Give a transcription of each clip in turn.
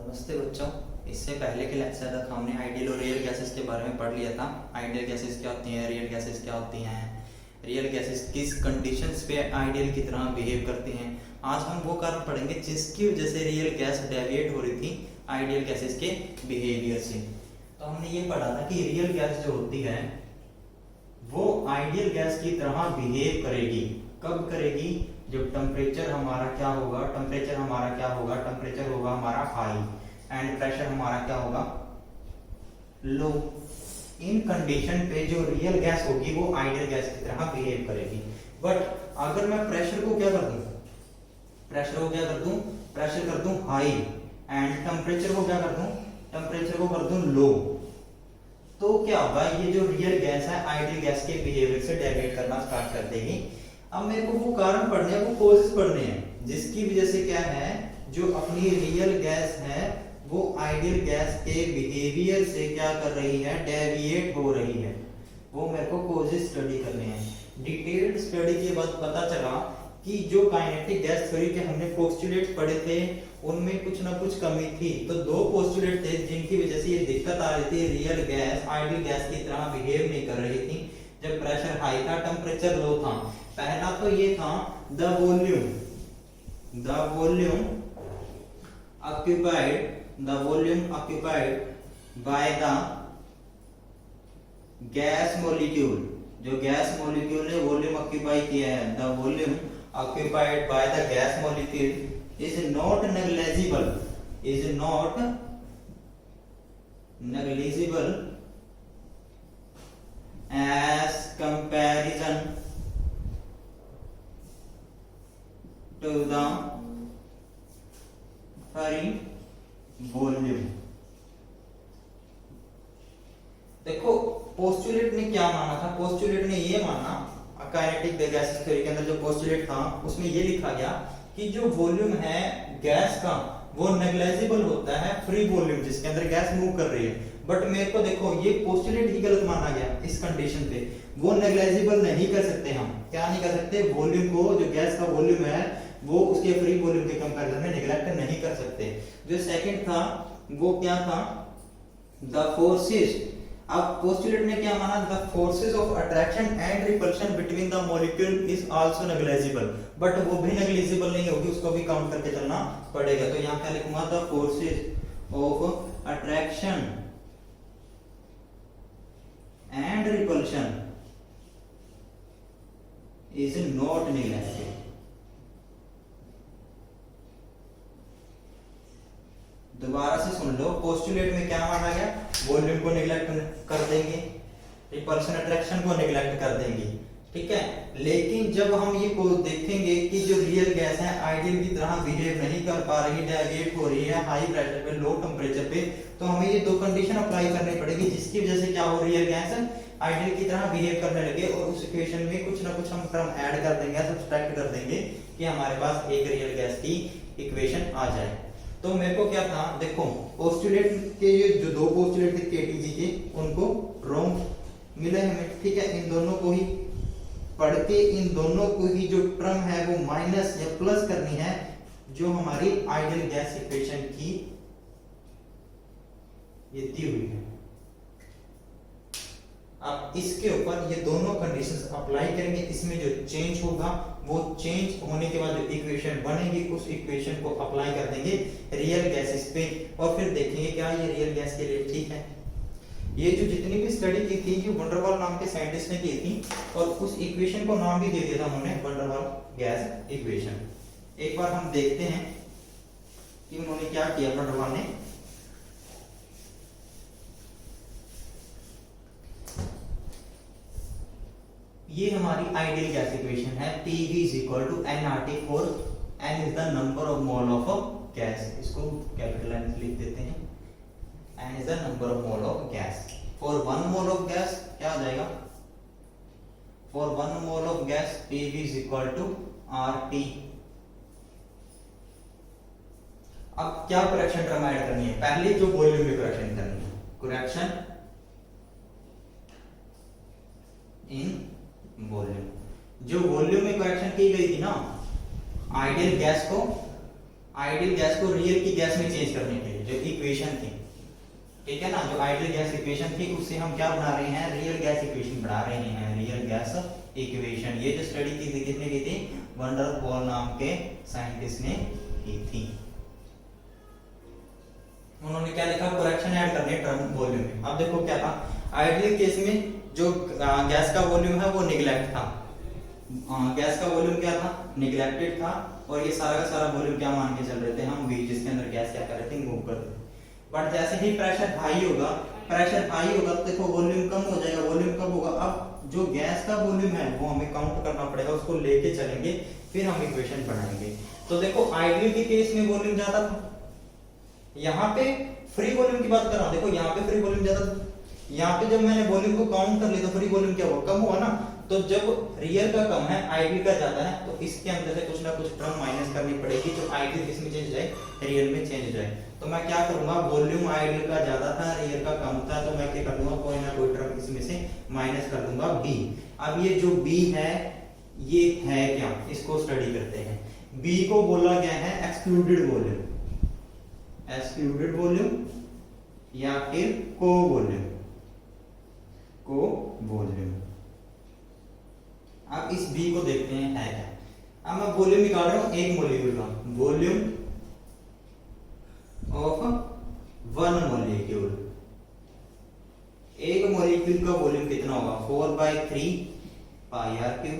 नमस्ते बच्चों। इससे पहले के लेक्चर तक हमने आइडियल और रियल गैसेस के बारे में पढ़ लिया था। आइडियल गैसेस क्या होती हैं, रियल गैसेस क्या होती हैं, रियल गैसेस किस कंडीशंस पे आइडियल की तरह बिहेव करती हैं। आज हम वो कारण पढ़ेंगे जिसकी वजह से रियल गैस डेविएट हो रही थी आइडियल गैसेस के बिहेवियर से। तो हमने ये पढ़ा था कि रियल गैस जो होती है वो आइडियल गैस की तरह बिहेव करेगी। कब करेगी? जब टेम्परेचर हमारा क्या होगा, टेम्परेचर होगा हमारा हाई एंड प्रेशर हमारा क्या होगा, लो। इन कंडीशन पे जो रियल गैस होगी वो आइडियल गैस की तरह बिहेव करेगी। बट अगर मैं प्रेशर को क्या कर दूं, प्रेशर कर दूं हाई एंड टेम्परेचर को क्या कर दूं, टेम्परेचर को कर दूं लो, तो क्या होगा, ये जो रियल गैस है आइडियल गैस के बिहेवियर से डेविएट करना स्टार्ट कर देगी। अब मेरे को वो कारण पढ़ने हैं, वो कॉजेस पढ़ने हैं जिसकी वजह से क्या है, जो अपनी रियल गैस है वो आइडियल गैस के बिहेवियर से क्या कर रही है, डेविएट हो रही है। वो मेरे को कॉजेस स्टडी करने हैं। डिटेल्ड स्टडी के बाद पता चला कि जो काइनेटिक गैस थ्योरी के हमने पोस्टुलेट्स पढ़े थे उनमें कुछ ना कुछ कमी थी। तो दो पोस्टुलेट थे जिनकी वजह से ये दिक्कत आ रही थी, रियल गैस आइडियल गैस की तरह बिहेव नहीं कर रही थी जब प्रेशर हाई था, टेम्परेचर लो था। पहला तो ये था the volume occupied by the gas molecule. जो गैस मॉलिक्यूल ने वॉल्यूम ऑक्यूपाई किया है, the volume occupied by the gas molecule is not negligible as comparison to the free volume। देखो पोस्टुलेट ने क्या माना था, पोस्टुलेट ने ये माना, काइनेटिक गैसेस थ्योरी के अंदर जो पोस्टुलेट था उसमें ये लिखा गया कि जो वॉल्यूम है गैस का वो नेग्लिजिबल होता है फ्री वॉल्यूम जिसके अंदर गैस मूव कर रही है। बट मेरे को देखो ये पोस्टुलेट ही गलत माना गया इस कंडीशन पे। वो नेग्लिजिबल नहीं कर सकते, हम क्या नहीं कर सकते, वॉल्यूम को, जो गैस का वॉल्यूम है वो उसके फ्री वॉल्यूम के कंपैरिजन में नेग्लेक्ट नहीं कर सकते। जो सेकंड था वो क्या था, द फोर्सेस। अब पोस्टुलेट ने क्या माना, the forces of attraction and repulsion between the molecule is also negligible. But वो भी नेग्लिजिबल नहीं होगी, उसको भी काउंट करके चलना पड़ेगा। तो यहाँ क्या लिखूंगा, the forces of attraction and repulsion is not neglected। दोबारा से सुन लो, पोस्टुलेट में क्या माना गया, वॉल्यूम को नेग्लेक्ट कर देंगे, रिपल्शन अट्रैक्शन को नेग्लेक्ट कर देंगे, ठीक है। लेकिन जब हम ये को देखेंगे कि जो रियल गैस है आइडियल की तरह बिहेव नहीं कर पा रही, डेविएट हो रही है हाई प्रेशर पे, लो टेम्परेचर पे, तो हमें ये दो कंडीशन अप्लाई करनी पड़ेगी जिसकी वजह से क्या हो, रियल गैस आइडियल की तरह बिहेव करने लगे। और उस इक्वेशन में कुछ ना कुछ हम टर्म ऐड कर देंगे, सब्सट्रैक्ट कर देंगे कि हमारे पास एक रियल गैस की इक्वेशन आ जाए। तो मेरे को क्या था, देखो पोस्टुलेट के ये जो दो पोस्टुलेट थे केटीजी के, उनको रॉन्ग मिले हमें, ठीक है। इन दोनों को ही पढ़ के इन दोनों को ही जो टर्म है वो माइनस या प्लस करनी है जो हमारी आइडियल गैस इक्वेशन की ये दी हुई है। अब इसके ऊपर ये दोनों कंडीशंस अप्लाई करेंगे, इसमें जो चेंज होगा वो चेंज होने के बाद जो इक्वेशन बनेगी उस इक्वेशन को अप्लाई कर देंगे रियल गैसेस पे और फिर देखेंगे क्या ये रियल गैस के लिए ठीक है। ये जो जितनी भी स्टडी की थी, जो वंडरवाल नाम के साइंटिस्ट ने की थी, और उस इक्वेशन को नाम भी दे दिया था उन्होंने, वंडरवाल गैस इक्वेशन। एक बार हम देखते हैं कि उन्होंने क्या किया वंडरवाल ने। ये हमारी आइडियल गैस इक्वेशन है, PV = nRT for n is the number of mole of gas। इसको कैपिटल N लिख देते हैं, n is the number of mole of gas। for 1 mole of gas क्या आ जाएगा, for 1 mole of gas PV = RT। अब क्या correction term add करनी है, पहले जो वॉल्यूम में करेक्शन करनी है, करेक्शन इन वॉल्यूम। जो वॉल्यूम में करेक्शन की गई थी ना आइडियल गैस को आइडियल गैस को रियल की गैस में चेंज करने के लिए जो इक्वेशन थी, ठीक है ना, जो आइडियल गैस इक्वेशन थी उससे हम क्या बना रहे हैं, रियल गैस इक्वेशन बना रहे हैं, रियल गैस इक्वेशन। ये जो स्टडी की थी किसने की थी, वैन डर वाल नाम के साइंटिस्ट ने की थी। उन्होंने क्या लिखा, करेक्शन ऐड करने टर्म वॉल्यूम में। अब देखो क्या था, आइडियल केस में जो गैस का वॉल्यूम है वो निगलेक्ट था, गैस का वॉल्यूम क्या था, निगलेक्टेड था, और ये सारा का सारा वॉल्यूम क्या मान के चल रहे थे हम, वी, जिसके अंदर गैस क्या कर रहे थे, मूव कर रहे थे। बट जैसे ही प्रेशर हाई होगा, प्रेशर हाई होगा तो देखो वॉल्यूम कम हो जाएगा, वॉल्यूम कम होगा, अब जो गैस का वॉल्यूम है वो हमें काउंट करना पड़ेगा, उसको लेके चलेंगे, फिर हम इक्वेशन बनाएंगे। तो देखो आइडियल के केस में वॉल्यूम ज्यादा था, यहाँ पे फ्री वॉल्यूम की बात कर रहा हूँ, देखो यहाँ पे फ्री वॉल्यूम ज्यादा था, यहाँ पे जब मैंने वॉल्यूम को काउंट कर लिया तो फ्री वॉल्यूम क्या हुआ, कम हुआ ना। तो जब रियल का कम है आइडियल का ज्यादा है, तो इसके अंदर से कुछ ना कुछ टर्म माइनस करनी पड़ेगी, जो आइडियल किसमें चेंज जाए, रियल में चेंज जाए। तो मैं क्या करूंगा, वॉल्यूम आइडियल का ज्यादा था, रियल का कम था, तो मैं क्या कर दूंगा, कोई ना कोई टर्म इसमें से माइनस कर दूंगा, बी। अब ये जो बी है ये है क्या, इसको स्टडी करते हैं। बी को बोला गया है एक्सक्लूडेड वॉल्यूम, एक्सक्लूडेड वॉल्यूम या फिर को वॉल्यूम, को वॉल्यूम। अब इस बी को देखते हैं है क्या। अब मैं वॉल्यूम निकाल रहा हूं एक मॉलिक्यूल का, वॉल्यूम ऑफ वन मॉलिक्यूल, एक मॉलिक्यूल का वॉल्यूम कितना होगा, 4/3 पाई आर क्यूब।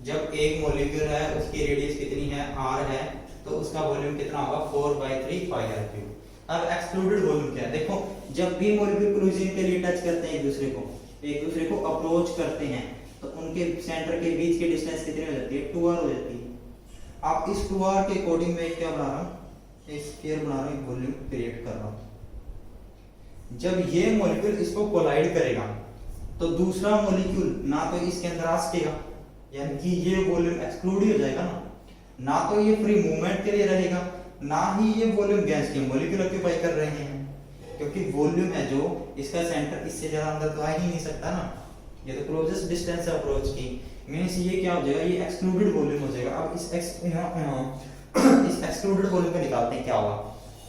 जब एक मॉलिक्यूल है उसकी रेडियस कितनी है, आर है, तो उसका वॉल्यूम कितना होगा, 4/3 पाई आर क्यूब। अब एक्सक्लूडेड वॉल्यूम क्या है, देखो जब भी मॉलिक्यूल क्लोजिंग के लिए टच करते हैं एक दूसरे को अप्रोच करते हैं, तो उनके सेंटर के बीच की डिस्टेंस कितनी हो जाती है, 2r हो जाती है। अब इस 2r के अकॉर्डिंग मैं क्या बना रहा हूँ, एक स्फीयर बना रहा हूँ, वॉल्यूम क्रिएट कर रहा हूँ। जब ये मॉलिक्यूल इसको कोलाइड करेगा तो दूसरा मॉलिक्यूल ना तो इसके अंदर आ सकेगा, यानी कि ये वॉल्यूम एक्सक्लूड हो जाएगा ना तो ये फ्री मूवमेंट के लिए रहेगा, ना ही ये वॉल्यूम गैस के मॉलिक्यूल ऑक्यूपाई कर रहे हैं, क्योंकि वॉल्यूम है जो इसका सेंटर इससे ज्यादा अंदर तो आ ही नहीं सकता ना, ये तो क्लोजेस्ट डिस्टेंस है अप्रोच की, मींस ये क्या हो जाएगा, ये एक्सक्लूडेड वॉल्यूम हो जाएगा। अब इस एक्सक्लूडेड वॉल्यूम को निकालते हैं क्या होगा,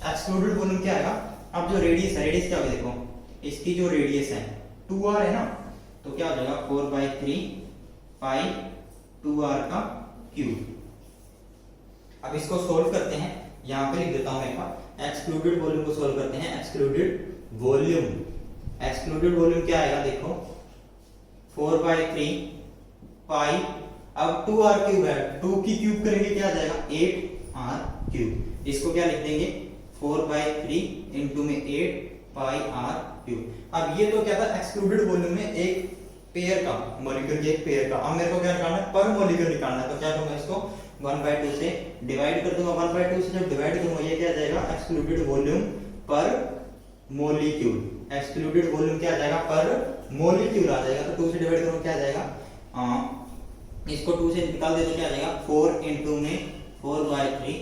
एक्सक्लूडेड वॉल्यूम क्या आएगा। अब जो रेडियस है, रेडियस क्या होगा, देखो इसकी जो रेडियस है 2r है ना, तो क्या हो जाएगा 4/3 पाई 2r का क्यूब। अब इसको सोल्व करते हैं, यहाँ पे लिख देता हूं एक बार, एक्सक्लूडेड वॉल्यूम को सोल्व करते हैं। एक्सक्लूडेड वॉल्यूम क्या आएगा, देखो 4/3 पाई, अब 2r क्यूब है, 2 की क्यूब करेंगे क्या आ जाएगा, 8r क्यूब। इसको क्या लिख देंगे, 4/3 इंटू में 8 पाई r क्यूब। अब ये तो क्या था, एक्सक्लूडेड वॉल्यूम में एक पेयर का मॉलिक्यूल के एक पेयर का। अब मेरे को क्या निकालना है, पर मॉलिक्यूल निकालना है, तो क्या करूंगा, इसको 1/2 से डिवाइड कर दूंगा। 1/2 से जब डिवाइड करूंगा ये क्या आ जाएगा, एक्सक्लूडेड वॉल्यूम पर मॉलिक्यूल, एक्सक्लूडेड वॉल्यूम क्या आ जाएगा, पर मॉलिक्यूल आ जाएगा। तो 2 से डिवाइड करूंगा क्या आ जाएगा, इसको 2 से निकाल दे तो क्या आ जाएगा, 4 इंटू में 4/3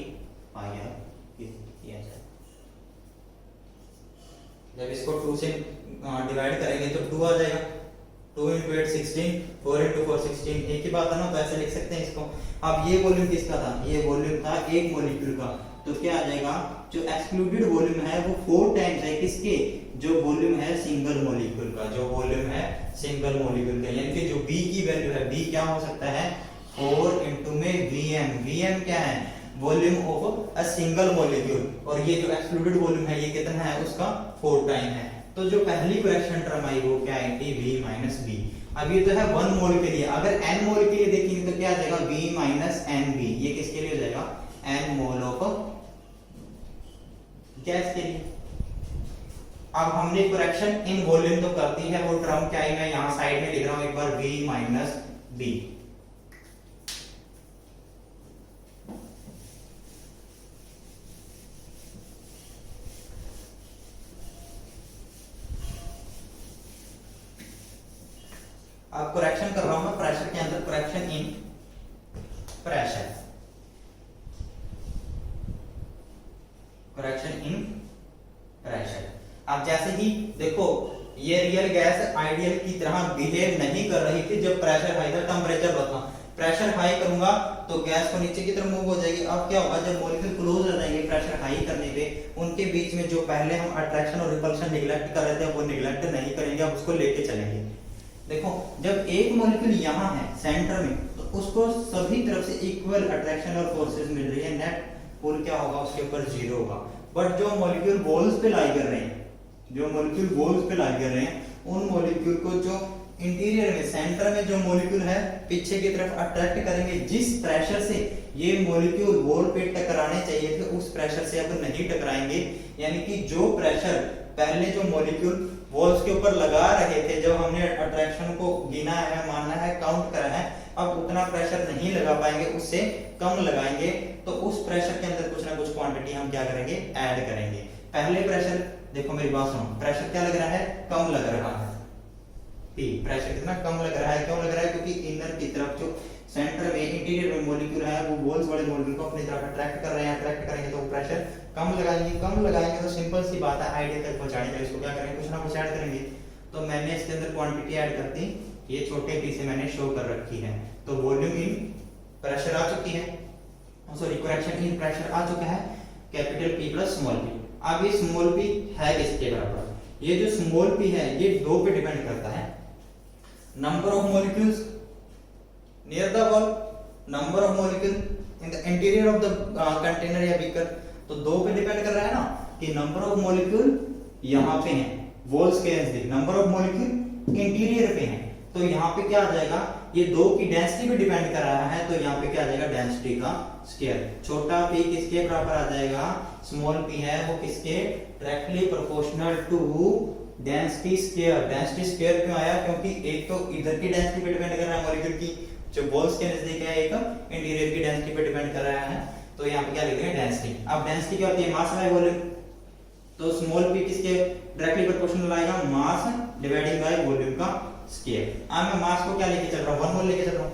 पाई आर क्यूब। जब इसको 2 से डिवाइड करेंगे तो 2 आ जाएगा, 2 into 8 16, 4 into 4 16, एक ही बात है ना, तो ऐसे लिख सकते हैं इसको। अब ये वॉल्यूम किसका था, ये वॉल्यूम था एक मॉलिक्यूल का, तो क्या आ जाएगा, जो एक्सक्लूडेड वॉल्यूम है वो 4 टाइम्स है किसके, जो वॉल्यूम है सिंगल मॉलिक्यूल का, जो वॉल्यूम है सिंगल मॉलिक्यूल का, यानी कि जो B की वैल्यू है, B क्या हो सकता है, 4 इंटू में Vm क्या है, volume of a single molecule, और ये जो एक्सक्लूडेड वॉल्यूम है ये कितना है, उसका 4 टाइम है। तो जो पहली करेक्शन टर्म आई वो क्या आएगी, V माइनस B। अब ये तो है 1 मोल के लिए, अगर n मोल के लिए देखेंगे तो क्या आ जाएगा, V माइनस NB। ये किसके लिए हो जाएगा, n मोल ऑफ गैस के लिए। अब हमने करेक्शन इन वॉल्यूम तो करती है, वो टर्म क्या है, मैं यहाँ साइड में लिख रहा हूँ एक बार, V माइनस B। अब करेक्शन कर रहा हूं मैं प्रेशर के अंदर, correction in pressure, correction in pressure. अब जैसे ही देखो ये रियल गैस आइडियल की तरह बिहेव नहीं कर रही थी जब प्रेशर हाई था, टेंपरेचर लो था। प्रेशर हाई करूंगा तो गैस को नीचे की तरफ मूव हो जाएगी। अब क्या होगा, जब मॉलिक्यूल क्लोज हो जाएंगे प्रेशर हाई करने पे, उनके बीच में जो पहले हम अट्रैक्शन और रिपल्शन निगलेक्ट कर रहे थे वो निगलेक्ट नहीं करेंगे, अब उसको लेके चलेंगे। देखो जब एक मॉलिक्यूल यहाँ है सेंटर में, तो उसको सभी तरफ से इक्वल अट्रैक्शन और फोर्सेस मिल रही है, नेट पुल क्या होगा उसके ऊपर जीरो होगा। बट जो मॉलिक्यूल वॉल्स पे लाई कर रहे हैं, जो मॉलिक्यूल वॉल्स पे लाई कर रहे हैं, उन मॉलिक्यूल को जो इंटीरियर में सेंटर में जो मॉलिक्यूल है पीछे की तरफ अट्रैक्ट करेंगे। जिस प्रेशर से ये मॉलिक्यूल वॉल पे टकराने चाहिए थे उस प्रेशर से अब नहीं टकराएंगे, यानी कि जो प्रेशर पहले जो मॉलिक्यूल वॉल्स के ऊपर लगा रहे थे, जब हमने अट्रैक्शन को गिना है, माना है, काउंट करा है, अब उतना प्रेशर नहीं लगा पाएंगे, उससे कम लगाएंगे। तो उस प्रेशर के अंदर कुछ ना कुछ क्वांटिटी हम क्या करेंगे, ऐड करेंगे। पहले प्रेशर देखो मेरी बात सुनो, प्रेशर क्या लग रहा है, कम लग रहा है, P प्रेशर कितना कम लग रहा है, क्यों लग रहा है, क्योंकि इनर की तरफ जो सेंटर में इंटीरियर में मॉलिक्यूल है वो वॉल्स वाले मॉलिक्यूल को अपनी तरफ अट्रैक्ट कर रहे हैं, अट्रैक्ट करेंगे तो प्रेशर कम लगाएंगे, कम लगाएंगे तो सिंपल सी बात है आइडिया तक पहुंचाने के लिए इसको क्या करेंगे, कुछ ना कुछ ऐड करेंगे। तो मैंने इसके अंदर क्वांटिटी ऐड कर दी, ये छोटे p से मैंने शो कर रखी है। तो वॉल्यूम इन प्रेशर आ चुकी है, सॉरी करेक्शन इन प्रेशर आ चुका है, capital P plus small p। अब ये स्मॉल p है किसके बराबर, ये जो स्मॉल p है ये दो पे डिपेंड करता है, number of molecules near the wall, number of molecule in the interior of the container या बीकर। तो दो पे डिपेंड कर रहा है ना, कि नंबर ऑफ मॉलिक्यूल यहाँ पे है वॉल्स के नजदीक, नंबर ऑफ मॉलिक्यूल इंटीरियर पे है, तो यहाँ पे क्या आ जाएगा, ये दो की डेंसिटी पे डिपेंड कर रहा है, तो यहाँ पे क्या आ जाएगा, डेंसिटी का स्क्वायर। छोटा p किसके बराबर आ जाएगा, स्मॉल p है वो किसके, directly proportional to density square. Density square क्यों आया, क्योंकि एक तो इधर की डेंसिटी पे डिपेंड कर रहा है मॉलिक्यूल की, जो वॉल्स के नजदीक है, एक इंटीरियर की डेंसिटी पे डिपेंड कर रहा है, तो यहाँ पे क्या लिख रहे हैं, डेंसिटी। अब डेंसिटी क्या होती है, मास बाय वॉल्यूम, तो स्मॉल p किसके डायरेक्टली प्रोपोर्शनल आएगा, मास डिवाइडिंग बाय वॉल्यूम का स्क्वायर। अब मैं मास को क्या लेके चल रहा हूँ, 1 मोल लेके चल रहा हूँ,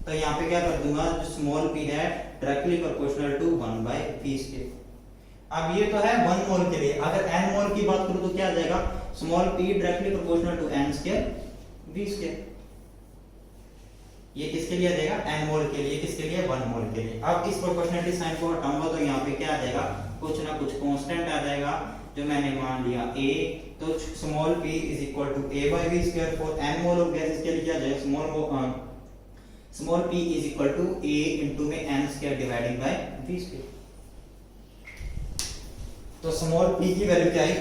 तो यहाँ पे क्या कर दूंगा, जो स्मॉल p है directly proportional to 1 by p square. अब ये तो है 1 मोल के लिए, अगर n मोल की बात करूं तो क्या आ जाएगा, small p directly proportional to n square v square. ये किसके लिए आ जाएगा, n मोल के लिए, किसके लिए, 1 मोल के लिए। अब इस प्रोपोर्शनलिटी साइन को हटाऊंगा तो यहाँ पे क्या आ जाएगा, कुछ ना कुछ कांस्टेंट आ जाएगा, जो मैंने मान लिया a, तो small p is equal to a by v square. For n mole of gas इसके लिए क्या आ जाएगा, small p is equal to a into में n square dividing by v square. तो स्मॉल p की वैल्यू क्या आई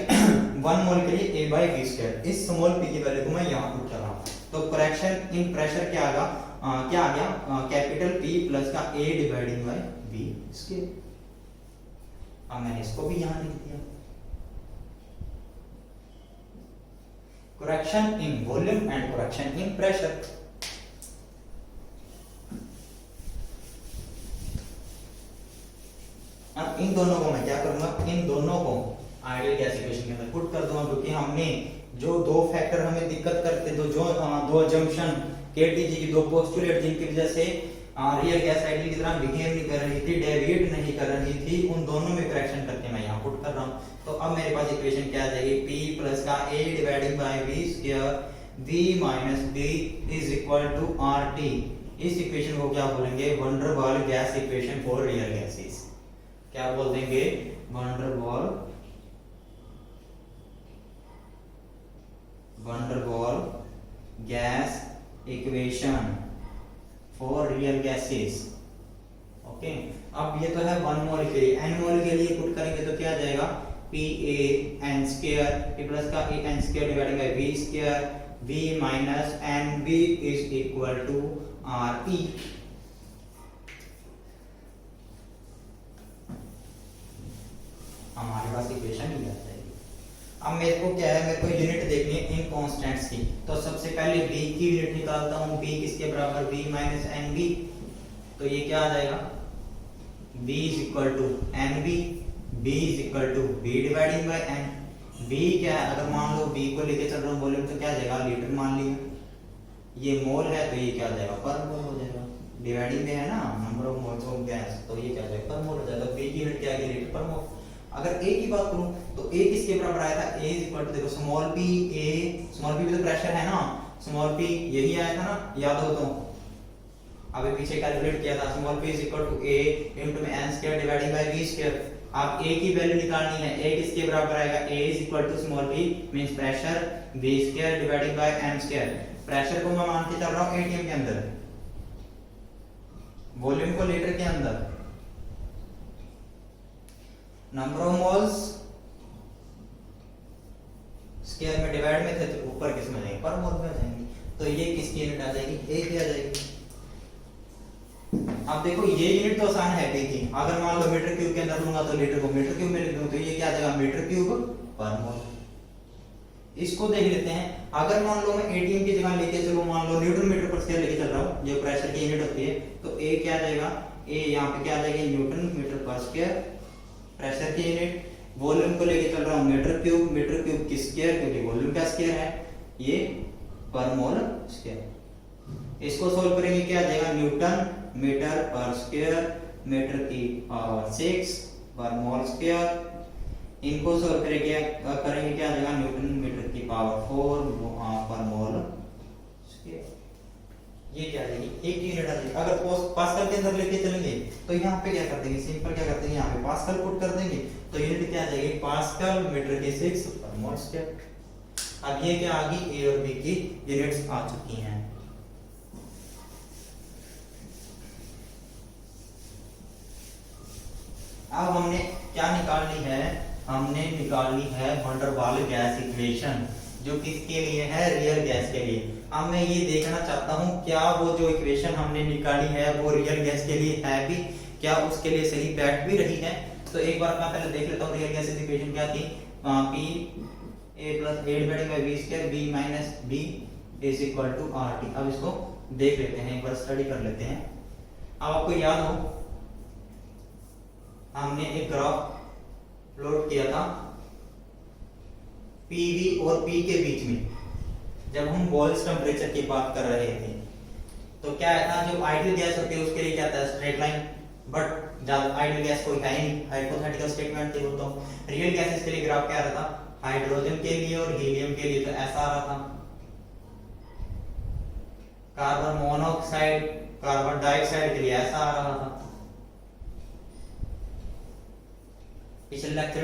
1 मोल के लिए a बाय v स्क्वायर। इस स्मॉल p की वैल्यू को मैं यहां पुट कर रहा हूं, तो करेक्शन इन प्रेशर क्या आ गया, कैपिटल P प्लस का a dividing by v square. अब मैंने इसको भी यहां लिख दिया, correction in volume and correction in pressure. अब इन दोनों को मैं क्या करूंगा, इन दोनों को आइडियल गैस इक्वेशन के अंदर पुट कर दूंगा, क्योंकि हमने जो दो फैक्टर हमें दिक्कत करते, जो दो अजम्पशन केटीजी की, दो पोस्टुलेट जिनकी वजह से रियल गैस आइडियल की तरह बिहेव नहीं कर रही थी, डेविएट नहीं कर रही थी, उन दोनों में करेक्शन करके मैं यहाँ पुट कर रहा हूँ। तो अब मेरे पास इक्वेशन क्या आ जाएगी, p प्लस का a dividing by v square v minus b is equal to RT। इस इक्वेशन को क्या बोलेंगे, van der Waals gas equation for real gases. क्या बोल देंगे, van der Waals gas equation for real gases. Okay, अब ये तो है 1 मोल के लिए, n मोल के लिए पुट करेंगे तो क्या आ जाएगा, Pa n square p plus का a n square divided by v square v minus nb is equal to Re। हमारे पास इक्वेशन ही आ जाएगी। अब मेरे को क्या है, मेरे को यूनिट देखनी है इन कांस्टेंट्स की, तो सबसे पहले b की यूनिट निकालता हूं, b किसके बराबर, v माइनस nb, तो ये क्या आ जाएगा, b is equal to nb, b is equal to b dividing by n। b क्या है, अगर मान लो b को लेके चल रहा हूं वॉल्यूम, तो क्या आ जाएगा, लीटर मान लिया, ये मोल है तो ये क्या आ जाएगा, पर मोल हो जाएगा, डिवाइडिंग में है ना number of moles of gas, तो ये क्या आ जाएगा, पर मोल हो जाएगा। b की यूनिट क्या है, लीटर पर मोल। अगर a की बात करूं तो a किसके बराबर आया था, a इज इक्वल टू, देखो small p, a small p भी तो प्रेशर है ना, स्मॉल p यही आया था ना, याद हो तो। अभी पीछे कैलकुलेट किया था, small p is equal to a into में n square divided by v square. आप a की वैल्यू निकालनी है, a किसके बराबर आएगा, a is equal to small p means pressure v square divided by n square. Pressure को मैं मान के चल रहा हूं एटीएम के अंदर, वॉल्यूम को लीटर के अंदर, नंबर ऑफ मोल्स स्क्वायर में डिवाइड में थे तो ऊपर किस में जाएंगे, पर मोल में जाएंगे, तो ये किसकी यूनिट आ जाएगी, a की आ जाएगी। अब देखो ये यूनिट तो आसान है की, अगर मान लो मीटर क्यूब के अंदर लूंगा तो लीटर को मीटर क्यूब में लिख दूं, तो ये क्या आ जाएगा मीटर क्यूब पर मोल। इसको देख लेते हैं, अगर मान लो मैं एटीएम की जगह लेके चलूं, मान लो न्यूटन मीटर पर स्क्वायर लेके चल रहा हूं, जो प्रेशर की यूनिट होती है, तो a क्या आ जाएगा, a यहाँ पे क्या आ जाएगी न्यूटन मीटर पर स्क्वायर प्रेशर की यूनिट। वॉल्यूम को लेके चल रहा हूं मीटर क्यूब की स्क्वायर, क्योंकि वॉल्यूम का स्क्वायर है, ये पर मोल स्क्वायर। इसको सोल्व करेंगे क्या आ जाएगा, न्यूटन मीटर पर स्क्वायर मीटर की पावर 6 पर मोल स्क्वायर। इनको सोल्व करेंगे क्या आ जाएगा, न्यूटन मीटर की पावर 4 पर मोल स्क्वायर। ये क्या आ जाएगी, एक यूनिट आ जाएगी। अगर पास्कल के अंदर लेके चलेंगे तो यहाँ पे क्या कर देंगे, सिंपल क्या करते हैं, यहाँ पे पास्कल पुट कर देंगे, तो यूनिट क्या आ जाएगी, पास्कल मीटर की 6 पर मोल स्क्वायर। अब ये क्या आ गई, ए और बी की यूनिट्स आ चुकी हैं। अब हमने क्या निकालनी है, हमने निकालनी है वैन डर वाल गैस इक्वेशन, जो किसके लिए है, रियल गैस के लिए। अब मैं ये देखना चाहता हूं क्या वो जो इक्वेशन हमने निकाली है वो रियल गैस के लिए है भी, क्या उसके लिए सही बैठ भी रही है। तो एक बार मैं पहले देख लेता हूं रियल गैस इक्वेशन क्या थी, p a plus a divided by v square b minus b is equal to rt। अब इसको देख लेते हैं, एक बार स्टडी कर लेते हैं। अब आपको याद हो हमने एक ग्राफ प्लॉट किया था PV और P के बीच में, जब हम बॉयल्स टेम्परेचर की बात कर रहे थे, तो क्या था, जो आइडियल गैस होती है उसके लिए क्या था, स्ट्रेट लाइन, बट जब आइडियल गैस कोई है नहीं, हाइपोथेटिकल स्टेटमेंट थी वो। तो रियल गैसेस के लिए ग्राफ क्या रहा था, हाइड्रोजन के लिए और हीलियम के लिए तो ऐसा आ रहा था, कार्बन मोनोऑक्साइड कार्बन डाइऑक्साइड के लिए ऐसा आ रहा था। पिछले लेक्चर